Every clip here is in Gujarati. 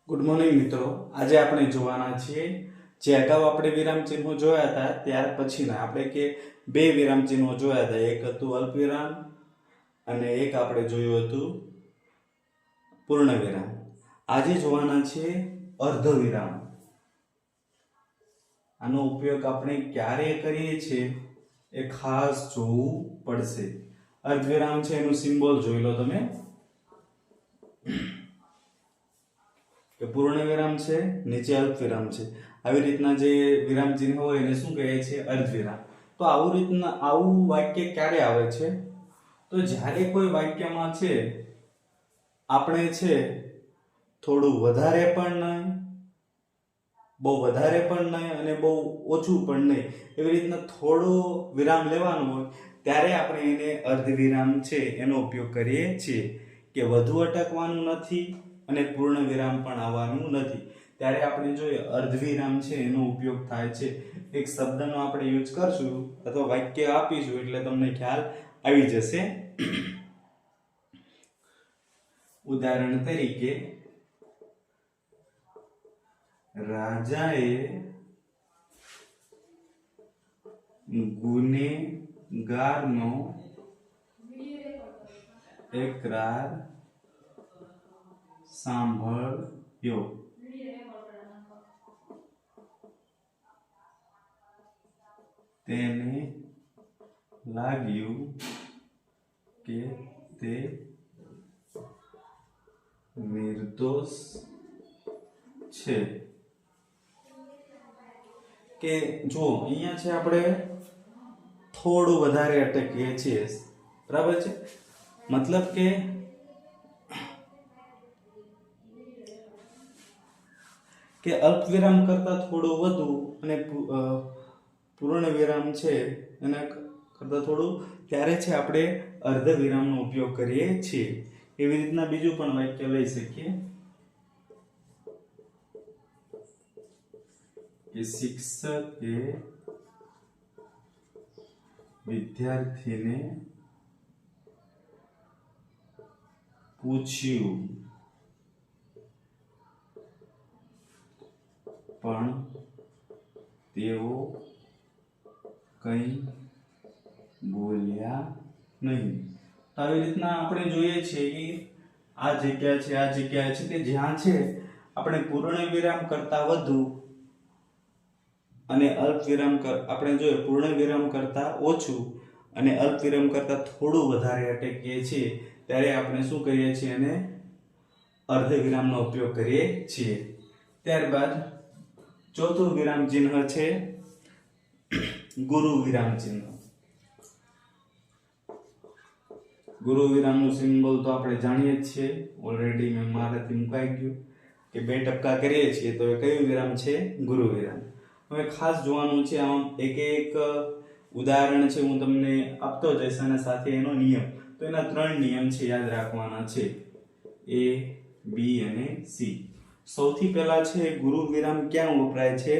ગુડ મોર્નિંગ મિત્રો, આજે આપણે જોવાના છીએ જે અગાઉ આપણે વિરામ ચિહ્નો જોયા હતા ત્યાર પછીના આપણે કે બે વિરામ ચિહ્નો જોયા હતા. એક હતું અલ્પવિરામ અને એક આપણે જોયું હતું પૂર્ણ વિરામ. આજે જોવાના છે અર્ધવિરામ. આનો ઉપયોગ આપણે ક્યારે કરીએ છીએ એ ખાસ જોવું પડશે. અર્ધવિરામ છે એનું સિમ્બોલ જોઈ લો તમે કે પૂર્ણ વિરામ છે, નીચે અલ્પ વિરામ છે. આવી રીતના જે વિરામ ચિહ્ન હોય એને શું કહે છે? અર્ધવિરામ. તો આવું વાક્ય ક્યારે આવે છે? તો જ્યારે કોઈ વાક્યમાં છે આપણે છે થોડું વધારે પણ નહીં, બહુ વધારે પણ નહીં અને બહુ ઓછું પણ નહીં, એવી રીતના થોડો વિરામ લેવાનો હોય ત્યારે આપણે એને અર્ધવિરામ છે એનો ઉપયોગ કરીએ છીએ. કે વધુ અટકવાનું નથી અને પૂર્ણ વિરામ પણ આવવાનું નથી, ત્યારે આપણે જોઈએ અર્ધવિરામ છે એનો ઉપયોગ થાય છે. એક શબ્દનો આપણે યુઝ કરશું અથવા વાક્ય આપીશું એટલે તમને ખ્યાલ આવી જશે. ઉદાહરણ તરીકે, રાજાએ ગુનેગારનો એકરાર સાંભળ્યો. તેને લાગ્યું કે તે નિર્દોષ છે. કે જો અહીંયા છે આપણે થોડું વધારે અટકીએ છીએ, બરાબર છે. મતલબ કે અલ્પ વિરામ કરતા થોડું વધુ અને પૂર્ણ વિરામ છે એના કરતા થોડું, ત્યારે છે આપણે અર્ધ વિરામનો ઉપયોગ કરીએ છીએ. એવી રીતના બીજું પણ વાક્ય લઈ શકીએ કે શિક્ષકે વિદ્યાર્થીને પૂછ્યું પણ તેઓ કંઈ બોલ્યા નહીં. તો આવી રીતના આપણે જોઈએ છીએ કે આ જગ્યા છે કે જ્યાં છે આપણે પૂર્ણ વિરામ કરતા વધુ અને અલ્પ વિરામ આપણે જોઈએ પૂર્ણ વિરામ કરતા ઓછું અને અલ્પ વિરામ કરતા થોડું વધારે અટકીએ છીએ, ત્યારે આપણે શું કરીએ છીએ? એને અર્ધ વિરામનો ઉપયોગ કરીએ છીએ. ત્યારબાદ ચોથું વિરામ ચિહ્ન છે ગુરુ વિરામ ચિહ્ન. ગુરુ વિરામનું સિમ્બોલ તો આપણે જાણીએ જ છીએ, ઓલરેડી મેં મારાથી મુકાઈ ગયું કે 2 ટપકા કરીએ છીએ તો એ કયું વિરામ છે? ગુરુ વિરામ. હવે ખાસ જોવાનું છે, આમ એક ઉદાહરણ છે હું તમને આપતો જઈશ અને સાથે એનો નિયમ. તો એના 3 નિયમ છે, યાદ રાખવાના છે, A, B અને C. સૌથી પહેલા છે ગુરુ વિરામ ક્યાં વપરાય છે?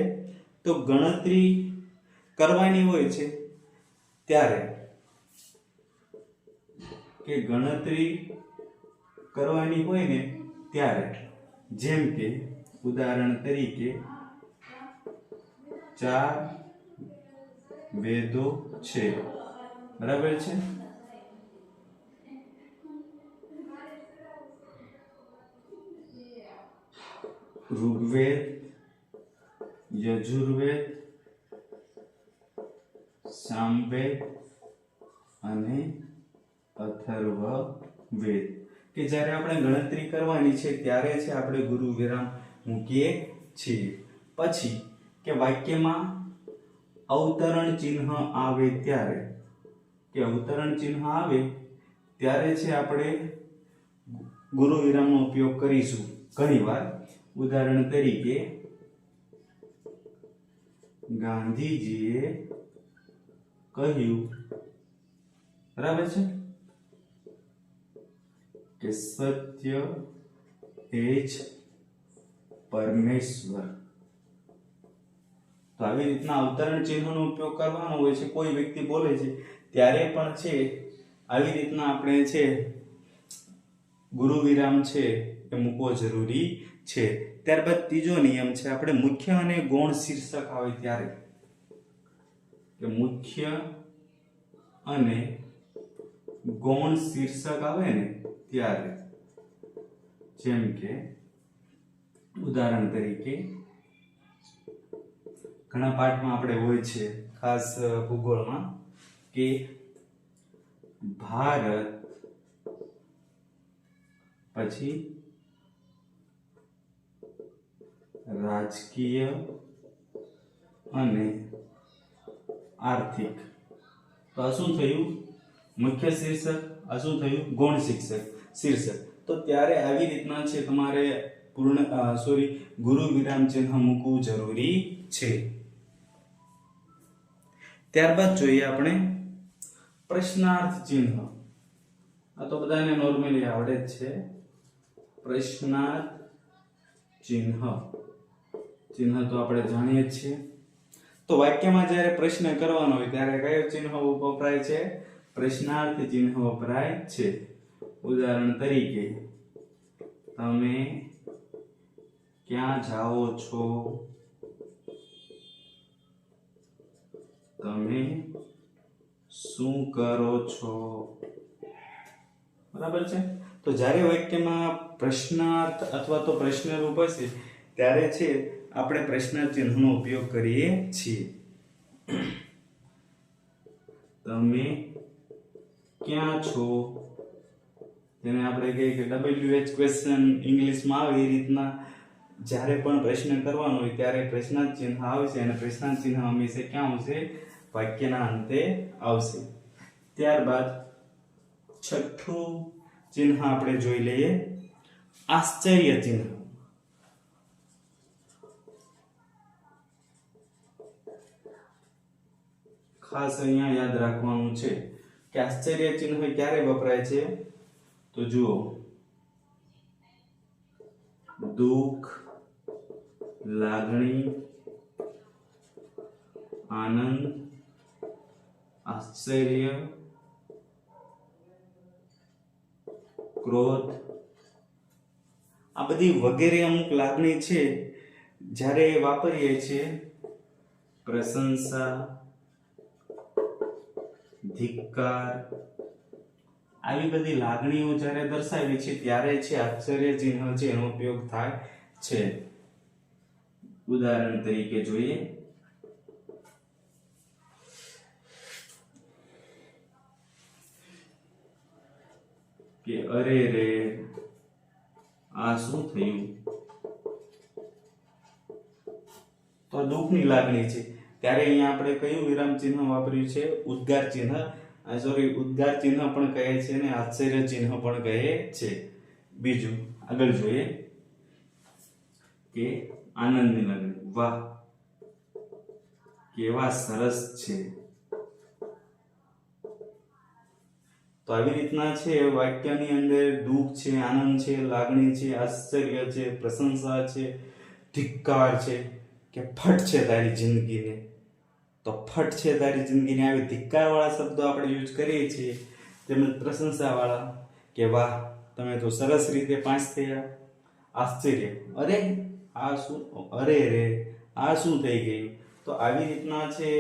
તો ગણતરી કરવાની હોય છે ત્યારે, કે ગણતરી કરવાની હોય ને ત્યારે. જેમ કે ઉદાહરણ તરીકે 4 વેદો છે, બરાબર છે. ઋગ્વેદ, યજુર્વેદ, સામવેદ અને અથર્વવેદ. કે જ્યારે આપણે ગણતરી કરવાની છે ત્યારે છે આપણે ગુરુ વિરામ મૂકીએ છીએ. પછી કે વાક્યમાં અવતરણ ચિહ્ન આવે ત્યારે, કે અવતરણ ચિહ્ન આવે ત્યારે છે આપણે ગુરુ વિરામનો ઉપયોગ કરીશું ઘણીવાર. ઉદાહરણ તરીકે, ગાંધીજીએ કહ્યું, બરાબર છે, કે સત્ય એ જ પરમેશ્વર. તો આવી રીતના અવતરણ ચિહ્નનો ઉપયોગ કરવાનો હોય છે. કોઈ વ્યક્તિ બોલે છે ત્યારે પણ છે આવી રીતના આપણે છે ગુરુ વિરામ છે એ મૂકવો જરૂરી છે. ત્યારબાદ ત્રીજો નિયમ છે આપણે મુખ્ય અને ગૌણ શીર્ષક આવે ત્યારે, કે મુખ્ય અને ગૌણ શીર્ષક આવે ને ત્યારે, જેમ કે ઉદાહરણ તરીકે ઘણા પાઠમાં આપણે હોય છે, ખાસ ભૂગોળમાં, કે ભારત પછી રાજકીય અને આર્થિક. તો આ શું થયું? મુખ્ય શીર્ષક. આ શું થયું? ગૌણ શીર્ષક. તો ત્યારે આવી રીતના છે તમારે ગુરુ વિરામ ચિહ્ન મૂકવું જરૂરી છે. ત્યારબાદ જોઈએ આપણે પ્રશ્નાર્થ ચિહ્ન. આ તો બધાને નોર્મલી આવડે જ છે. પ્રશ્નાર્થ ચિહ્ન તો આપણે જાણીએ જ છીએ. તો વાક્યમાં જ્યારે પ્રશ્ન કરવાનો હોય ત્યારે કયો ચિહ્ન વપરાય છે? પ્રશ્નાર્થ ચિહ્ન વપરાય છે. ઉદાહરણ તરીકે, તમે ક્યાં જાઓ છો? તમે શું કરો છો? બરાબર છે. તો જ્યારે વાક્યમાં પ્રશ્નાર્થ અથવા તો પ્રશ્ન રૂપ હશે ત્યારે છે આપણે પ્રશ્નાર્થ ચિહ્નનો ઉપયોગ કરીએ છીએ. તમે ક્યાં છો? જેને આપણે કહીએ કે WH ક્વેશ્ચન ઇંગ્લિશમાં આવે એ રીતના જ્યારે પણ પ્રશ્ન કરવાનો હોય ત્યારે પ્રશ્નાર્થ ચિહ્ન આવશે, અને પ્રશ્નાર્થ ચિહ્ન હંમેશા ક્યાં આવશે? વાક્યના અંતે આવશે. ત્યારબાદ છઠ્ઠું ચિહ્ન આપણે જોઈ લઈએ, આશ્ચર્ય ચિહ્ન. ખાસ અહીંયા યાદ રાખવાનું છે કે આશ્ચર્ય ચિહ્ન ક્યારે વપરાય છે? તો જુઓ, દુઃખ, લાગણી, આનંદ, આશ્ચર્ય, ક્રોધ, આ બધી વગેરે અમુક લાગણી છે જ્યારે વાપરીએ છીએ. પ્રશંસા, ધિક્કાર, આવી બધી લાગણીઓ જ્યારે દર્શાવી છે ત્યારે છે આશ્ચર્ય ચિહ્ન છે એનો ઉપયોગ થાય છે. ઉદાહરણ તરીકે જોઈએ, કે અરે રે આ શું થયું? તો દુઃખની લાગણી છે ત્યારે અહીંયા આપણે કયું વિરામ ચિહ્ન વાપર્યું છે? ઉદ્ગાર ચિહ્ન. ઉદ્ગાર ચિહ્ન પણ કહે છે અને આશ્ચર્ય ચિહ્ન પણ કહે છે. બીજું આગળ જોઈએ, કે આનંદની લાગણી. વાહ, કેવા સરસ છે. તો આવી રીતના છે વાક્યની અંદર દુઃખ છે, આનંદ છે, લાગણી છે, આશ્ચર્ય છે, પ્રશંસા છે, ધિક્કાર છે, કે ફટ છે તારી જિંદગીને. તો ફટ છે તારી જિંદગીને, આવી ધિક્કાર વાળા શબ્દો આપણે યુઝ કરીએ છીએ. તેમજ પ્રશંસા વાળા, કે વાહ તમે તો સરસ રીતે પાસ થયા. આશ્ચર્ય, અરે આ શું? અરે રે આ શું થઈ ગયું? તો આવી રીતના છે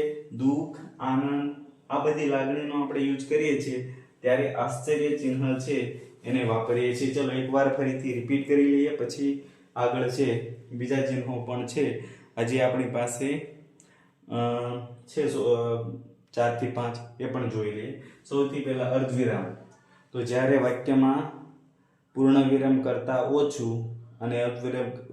દુઃખ, આનંદ, આ બધી લાગણીનો આપણે યુઝ કરીએ છીએ ત્યારે આશ્ચર્ય ચિહ્ન છે એને વાપરીએ છીએ. ચલો એકવાર ફરીથી રિપીટ કરી લઈએ, પછી આગળ છે બીજા ચિહ્નો પણ છે હજી આપણી પાસે છે 4 થી 5, એ પણ જોઈ લઈએ. સૌથી પહેલા અર્ધવિરામ. તો જ્યારે વાક્યમાં પૂર્ણ વિરામ કરતા ઓછું અને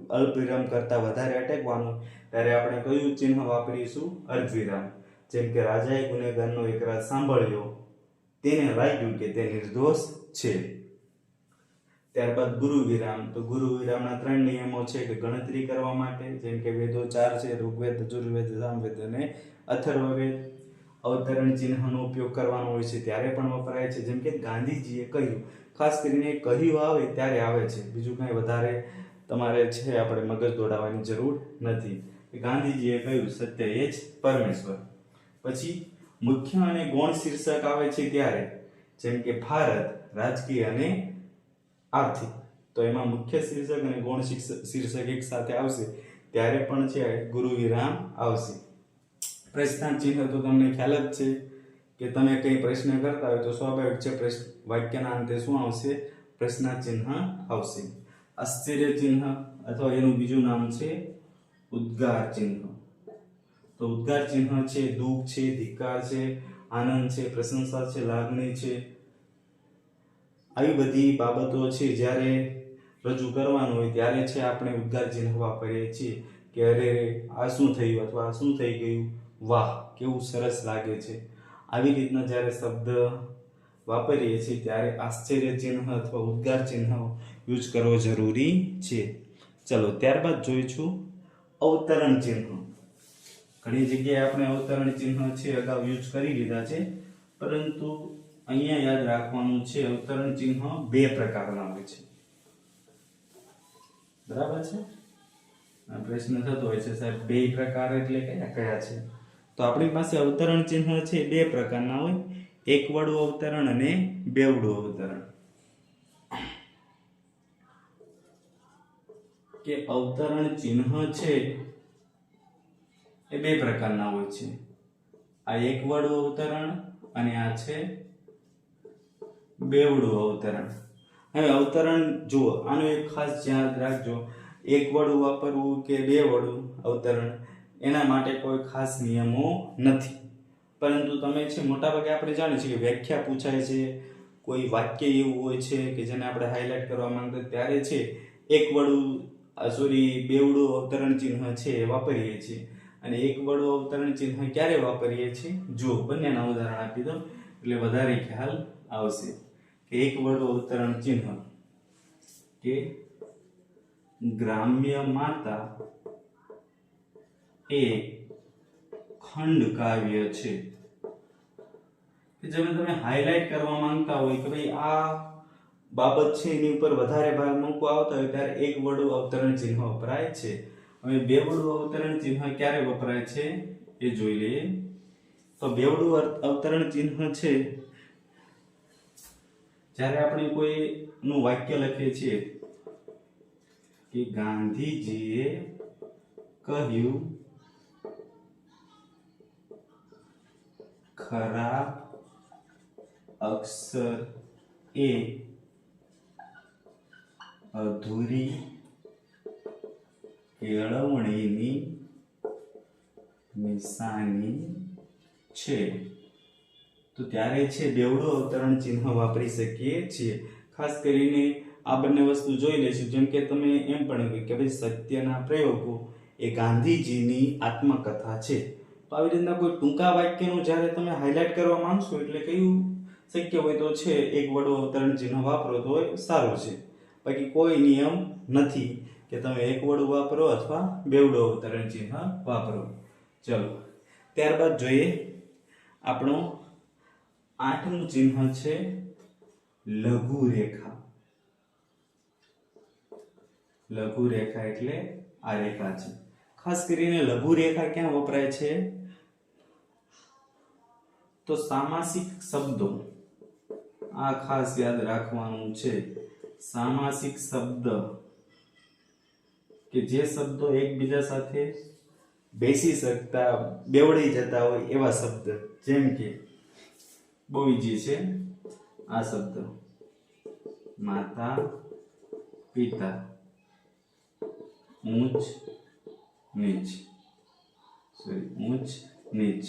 અલ્પવિરામ કરતા વધારે અટકવાનું ત્યારે આપણે કયું ચિહ્ન વાપરીશું? અર્ધવિરામ. જેમ કે રાજાએ ગુનેગારનો એકરાર સાંભળ્યો, તેને લાગ્યું કે તે નિર્દોષ છે. ત્યારબાદ ગુરુ વિરામ. તો ગુરુ વિરામના 3 નિયમો છે કે ગણતરી કરવા માટે, જેમ કે વેદો 4 છે, ઋગ્વેદ, યજુર્વેદ, સામવેદ અને અથર્વવેદ. અવતરણ ચિહ્નનો ઉપયોગ કરવાનો હોય છે ત્યારે પણ વપરાય છે, જેમ કે ગાંધીજીએ કહ્યું. ખાસ કરીને કહ્યું આવે ત્યારે આવે છે, બીજું કંઈ વધારે તમારે છે આપણે મગજ દોડાવવાની જરૂર નથી. ગાંધીજીએ કહ્યું સત્ય એ જ પરમેશ્વર. પછી મુખ્ય અને ગૌણ શીર્ષક આવે છે ત્યારે, જેમ કે ભારત, રાજકીય અને આર્થિક, તો એમાં મુખ્ય શીર્ષક અને ગૌણ શીર્ષક એક સાથે આવશે ત્યારે પણ છે ગુરુ વિરામ આવશે. પ્રશ્નાર્થ ચિહ્ન તો તમને ખ્યાલ જ છે કે તમે કંઈ પ્રશ્ન કરતા હોય તો સ્વાભાવિક છે વાક્યના અંતે શું આવશે? પ્રશ્નાર્થ ચિહ્ન આવશે. આશ્ચર્ય ચિહ્ન અથવા એનું બીજું નામ છે ઉદ્ગાર ચિહ્ન. તો ઉદ્ગાર ચિહ્ન છે દુઃખ છે, ધિક્કાર છે, આનંદ છે, પ્રશંસા છે, લાગણી છે, આવી બધી બાબતો છે જ્યારે રજૂ કરવાનું હોય ત્યારે છે આપણે ઉદ્ગાર ચિહ્ન વાપરીએ છીએ કે અરે આ શું થયું અથવા આ શું થઈ ગયું, વાહ કેવું સરસ લાગે છે. આવી રીતના જ્યારે શબ્દ વાપરીએ છીએ ત્યારે આશ્ચર્ય ચિહ્ન અથવા ઉદ્ગાર ચિહ્ન યુઝ કરવો જરૂરી છે. ચલો ત્યારબાદ જોઈશું અવતરણ ચિહ્ન. ઘણી જગ્યાએ આપણે અવતરણ ચિહ્ન છે અગાઉ યુઝ કરી લીધા છે, પરંતુ અહીંયા યાદ રાખવાનું છે અવતરણ ચિહ્ન બે પ્રકારના હોય છે. બરાબર છે? આ પ્રશ્ન થતો હોય છે સાહેબ બે પ્રકાર એટલે કયા કયા છે? તો આપણી પાસે અવતરણ ચિહ્ન છે બે પ્રકારના હોય, એકવડું અવતરણ અને બેવડું અવતરણ. કે અવતરણ ચિહ્ન છે એ બે પ્રકારના હોય છે. આ એકવડું અવતરણ અને આ છે બેવડું અવતરણ. હવે અવતરણ જુઓ, આનું એક ખાસ યાદ રાખજો, એક વડું વાપરવું કે બે વડું અવતરણ એના માટે કોઈ ખાસ નિયમો નથી, પરંતુ તમે છે મોટાભાગે આપણે જાણીએ છીએ કે વ્યાખ્યા પૂછાય છે, કોઈ વાક્ય એવું હોય છે કે જેને આપણે હાઇલાઇટ કરવા માંગતા ત્યારે છે એક વડું બેવડું અવતરણ ચિહ્ન છે એ વાપરીએ છીએ. અને એક વડું અવતરણ ચિહ્ન ક્યારે વાપરીએ છીએ? જો બંનેના ઉદાહરણ આપી દો એટલે વધારે ખ્યાલ આવશે. કે એક વડું અવતરણ ચિહ્ન કે ગ્રામ્ય માતા એ ખંડ કાવ્ય છે. કે જેને તમે હાઇલાઇટ કરવા માંગતા હોય કે ભાઈ આ બાબત છે એની ઉપર વધારે ભાર મૂકવા આવતા હોય ત્યારે એક વડું અવતરણ ચિહ્ન વપરાય છે. હવે બેવડું અવતરણ ચિહ્ન ક્યારે વપરાય છે એ જોઈ લઈએ. તો બેવડું અવતરણ ચિહ્ન છે જ્યારે આપણે કોઈ નું વાક્ય લખીએ છીએ કે ગાંધીજીએ કહ્યું ખરા અક્ષર એ અધૂરી કેળવણીની નિશાની છે, તો ત્યારે છે બેવડું અવતરણ ચિહ્ન વાપરી શકીએ છીએ. ખાસ કરીને આ બંને વસ્તુ જોઈ લેશું. જેમ કે તમે એમ પણ કહ્યું કે ભાઈ સત્યના પ્રયોગો એ ગાંધીજીની આત્મકથા છે. તો આવી રીતના કોઈ ટૂંકા વાક્યનું જ્યારે તમે હાઇલાઇટ કરવા માંગશો એટલે કયું શક્ય હોય તો છે એક વડું અવતરણ ચિહ્ન વાપરો તો સારું છે. બાકી કોઈ નિયમ નથી કે તમે એક વડું વાપરો અથવા બેવડું અવતરણ ચિહ્ન વાપરો. ચલો ત્યારબાદ જોઈએ આપણો 8મું ચિહ્ન છે લઘુ રેખા. લઘુ રેખા એટલે આ રેખા છે. ખાસ કરીને લઘુ રેખા ક્યાં વપરાય છે? તો સામાસિક શબ્દો, આ ખાસ યાદ રાખવાનું છે. સામાસિક શબ્દ કે જે શબ્દો એકબીજા સાથે બેસી શકતા, બેવડી જતા હોય એવા શબ્દ. જેમ કે બહુવિજી છે આ શબ્દ માતા પિતા, ઊંચ નીચ, ઊંચ નીચ,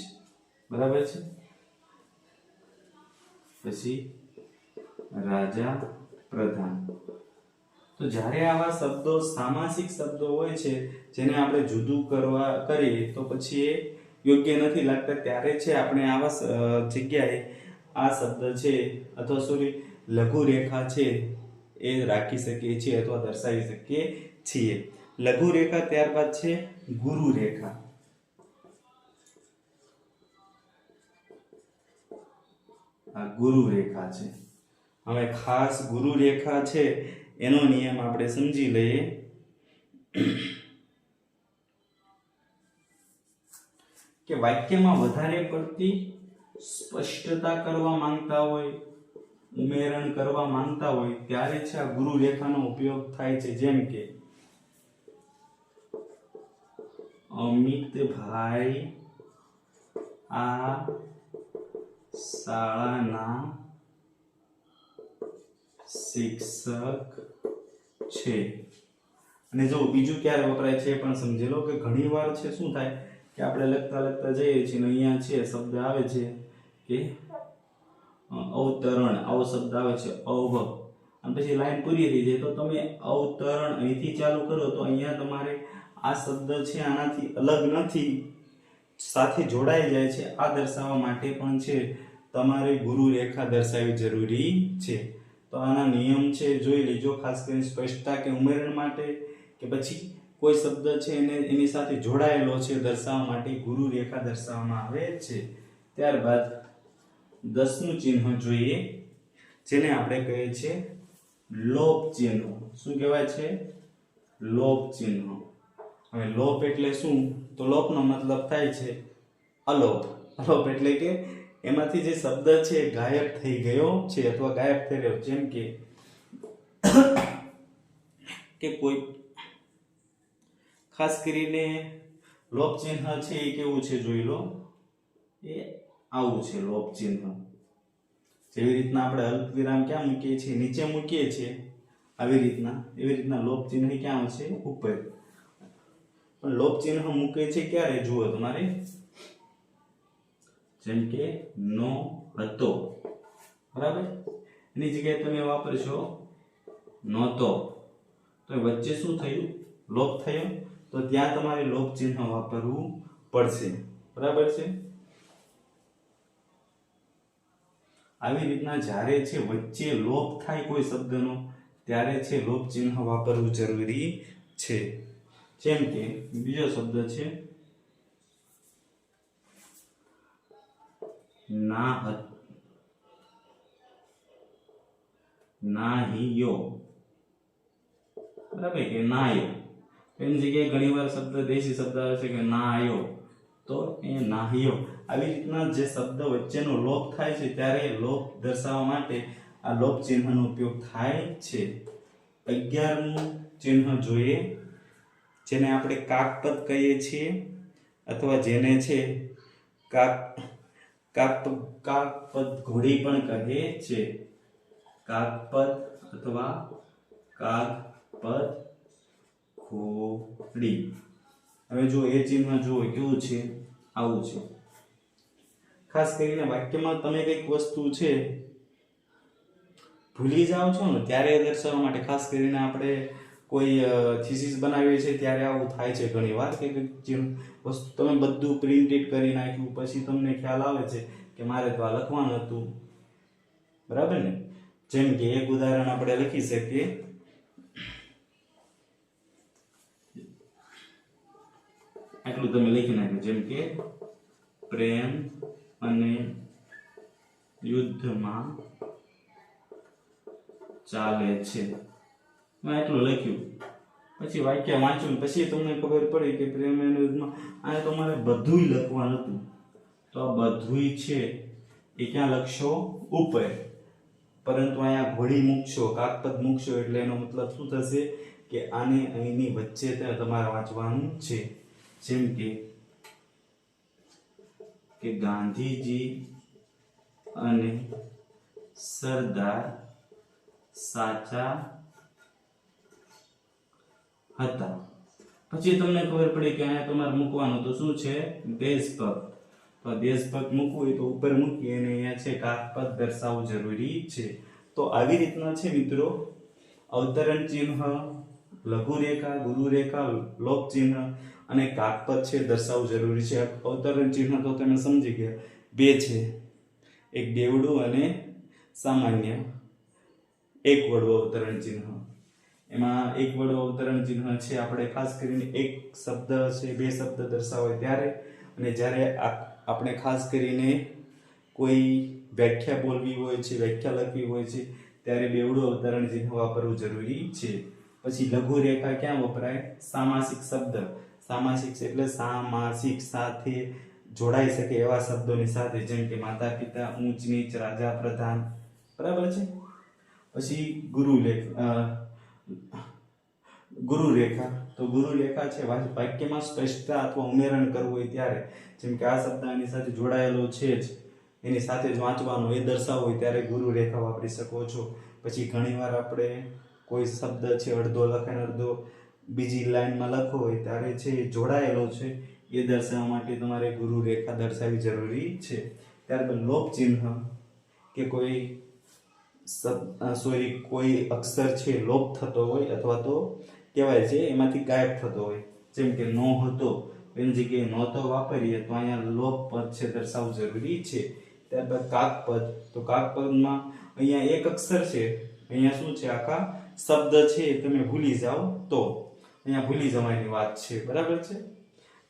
બરાબર છે. પછી રાજા પ્રધાન. તો જ્યારે આવા શબ્દો સામાસિક શબ્દો હોય છે જેને આપણે જુદું કરીએ તો પછી એ યોગ્ય નથી લાગતા, ત્યારે છે આપણે આવા જગ્યાએ આ શબ્દ છે અથવા લઘુ રેખા છે એ રાખી શકીએ છીએ અથવા દર્શાવી શકીએ છીએ. લઘુ રેખા ત્યારબાદ છે ગુરુ રેખા. આ ગુરુ રેખા છે. હવે ખાસ ગુરુ રેખા છે એનો નિયમ આપણે સમજી લઈએ. કે વાક્યમાં વધારે પડતી સ્પષ્ટતા કરવા માંગતા હોય ઉમેરણ કરવા માંગતા હોય ત્યારે છે આ ગુરુ રેખાનો ઉપયોગ થાય છે. જેમ કે અમિતભાઈ આ શાળાના શિક્ષક છે. અને જો બીજું ક્યારે વપરાય છે એ પણ સમજી લો કે ઘણી વાર છે શું થાય કે આપણે લખતા જઈએ છીએ ને અહીંયા છે શબ્દ આવે છે કે અવતરણ, આવો શબ્દ આવે છે અવ, અને પછી લાઈન પૂરી થઈ જાય તો તમે અવતરણ અહીંથી ચાલુ કરો તો અહીંયા તમારે આ શબ્દ છે આનાથી અલગ નથી, સાથે જોડાઈ જાય છે. આ દર્શાવવા માટે પણ છે તમારે ગુરુ રેખા દર્શાવવી જરૂરી છે. તો આના નિયમ છે જોઈ લેજો, ખાસ કરીને સ્પષ્ટતા કે ઉમેરણ માટે કે પછી કોઈ શબ્દ છે એને એની સાથે જોડાયેલો છે દર્શાવવા માટે ગુરુ રેખા દર્શાવવામાં આવે છે. ત્યારબાદ 10નું ચિહ્ન જોઈએ, જેને આપણે કહીએ છીએ લોપ ચિહ્ન. શું કહેવાય છે? લોપ ચિહ્ન. હવે લોપ એટલે શું? તો લોપનો મતલબ થાય છે અલોપ. અલોપ એટલે કે એમાંથી જે શબ્દ છે ગાયબ થઈ ગયો છે અથવા ગાયબ થઈ રહ્યો. જેમ કે કોઈ ખાસ કરીને લોપ ચિહ્ન છે એ કેવું છે જોઈ લો, એ આવું છે લોપ ચિહ્ન. જેવી રીતના આપણે અલ્પ વિરામ ક્યાં મૂકીએ છીએ? નીચે મૂકીએ છીએ આવી રીતના, એવી રીતના લોપ ચિહ્ન ક્યાં આવશે? ઉપર. પણ લોપ ચિહ્ન મૂકે છે ક્યારે જુઓ તમારે, જેમ કે નો હતો, બરાબર, એની જગ્યાએ તમે વાપરશો નહોતો, તો વચ્ચે શું થયું? લોપ થયો. તો ત્યાં તમારે લોપ ચિહ્ન વાપરવું પડશે, બરાબર છે. આવી રીતના જ્યારે છે વચ્ચે લોપ થાય કોઈ શબ્દનો ત્યારે છે લોપ ચિહ્ન વાપરવું જરૂરી છે. જેમ કે બીજો શબ્દ છે નાહિયો, બરાબર, કે નાયો. એની જગ્યાએ ઘણી વાર શબ્દ દેશી શબ્દ આવે છે કે નાયો, તો એ નાહિયો. આવી રીતના જે શબ્દ વચ્ચેનો લોપ થાય છે ત્યારે લોપ દર્શાવવા માટે આ લોપ ચિહ્નનો ઉપયોગ થાય છે. 11મું ચિહ્ન જોઈએ, જેને આપણે કાકપદ કહીએ છીએ અથવા જેને છે કાકપદ ઘોડી પણ કહે છે. કાકપદ અથવા કાકપદ ઘોડી. હવે જો એ ચિહ્ન જુઓ કેવું છે, આવું છે. ખાસ કરીને વાક્યમાં તમે કઈક વસ્તુ છે ભૂલી જાઓ છો ને ત્યારે દર્શાવવા માટે, ખાસ કરીને આપણે કોઈ થીસીસ બનાવીએ છીએ ત્યારે આવું થાય છે ઘણી વાર કે જે વસ્તુ તમે બધું પ્રિન્ટેડ કરી નાખ્યું પછી તમને ખ્યાલ આવે છે કે મારે તો આ લખવાનું હતું, બરાબર ને. જેમ કે એક ઉદાહરણ આપણે લખી શકીએ, આટલું તમે લખી નાખ્યું, જેમ કે પ્રેમ અને યુદ્ધમાં ચાલે છે, મેં એટલું લખ્યું. પછી વાક્ય વાંચ્યું પછી તમને ખબર પડી કે પ્રેમ અને યુદ્ધમાં આ તો મારે બધુંય લખવાનું હતું, તો આ બધુંય છે એ ક્યાં લખશો? ઉપર. પરંતુ અહીંયા ઘોડી મૂકશો, કાકપદ મૂકશો એટલે એનો મતલબ શું થશે કે આને અહીંની વચ્ચે તમારે વાંચવાનું છે. જેમ કે ગાંધીજી અને સરદાર સાચા હતા. પછી તમને ખબર પડી કે અહીંયા તમારે મૂકવાનું તો શું છે? દેશભક્ત. તો દેશભક્ત મૂકવું હોય તો ઉપર મૂકી અને અહીંયા છે કાકપદ દર્શાવવું જરૂરી છે. તો આવી રીતના છે મિત્રો અવતરણ ચિહ્ન, લઘુ રેખા, ગુરુ રેખા, લોપ ચિહ્ન અને કાકપદ છે દર્શાવવું જરૂરી છે. અવતરણ ચિહ્ન તો તમે સમજી ગયા, બે છે, એક બેવડું અને સામાન્ય એક વડું અવતરણ ચિહ્ન. એમાં એક વડું અવતરણ ચિહ્ન છે આપણે ખાસ કરીને એક શબ્દ છે બે શબ્દ દર્શાવે ત્યારે, અને જ્યારે આપણે ખાસ કરીને કોઈ વ્યાખ્યા બોલવી હોય છે, વ્યાખ્યા લખવી હોય છે ત્યારે બેવડું અવતરણ ચિહ્ન વાપરવું જરૂરી છે. પછી લઘુ રેખા ક્યાં વપરાય? સામાસિક શબ્દ. સામાસિક એટલે સામાસિક સાથે જોડાઈ શકે એવા શબ્દોની સાથે, જેમ કે માતા પિતા, ઊંચ નીચ, રાજા પ્રધાન, બરાબર છે. પછી ગુરુ રેખા. તો ગુરુ રેખા છે વાક્યમાં સ્પષ્ટતા અથવા ઉમેરણ કરવું હોય ત્યારે, જેમ કે આ શબ્દ આની સાથે જોડાયેલો છે જ, એની સાથે જ વાંચવાનો એ દર્શાવવો હોય ત્યારે ગુરુ રેખા વાપરી શકો છો. પછી ઘણીવાર આપણે કોઈ શબ્દ છે અડધો લખાણ અડધો બીજી લાઈનમાં લખવો હોય ત્યારે છે એ જોડાયેલો છે એ દર્શાવવા માટે તમારે ગુરુ રેખા દર્શાવવી જરૂરી છે. ત્યારબાદ લોપ ચિહ્ન કે કોઈ અક્ષર છે લોપ થતો હોય અથવા તો કહેવાય છે એમાંથી ગાયબ થતો હોય, જેમ કે નો હતો એની જગ્યાએ નહોતો વાપરીએ તો અહીંયા લોપ પદ છે દર્શાવવું જરૂરી છે. ત્યારબાદ કાકપદ. તો કાકપદમાં અહીંયા એક અક્ષર છે, અહીંયા શું છે આખા શબ્દ છે તમે ભૂલી જાઓ તો અહીંયા ભૂલી જવાની વાત છે. બરાબર છે.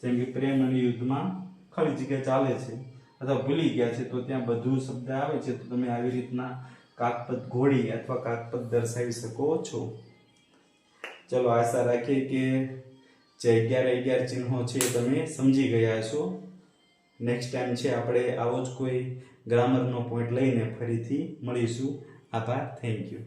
જેમ કે પ્રેમ અને યુદ્ધમાં ખાલી જગ્યા ચાલે છે અથવા ભૂલી ગયા છે તો ત્યાં બધું શબ્દ આવે છે, તો તમે આવી રીતના કાકપદ ઘોડી અથવા કાકપદ દર્શાવી શકો છો. ચલો આશા રાખીએ કે જે 11 ચિહ્નો છે તમે સમજી ગયા છો. નેક્સ્ટ ટાઈમ છે આપણે આવો જ કોઈ ગ્રામરનો પોઈન્ટ લઈને ફરીથી મળીશું. આભાર. Thank you.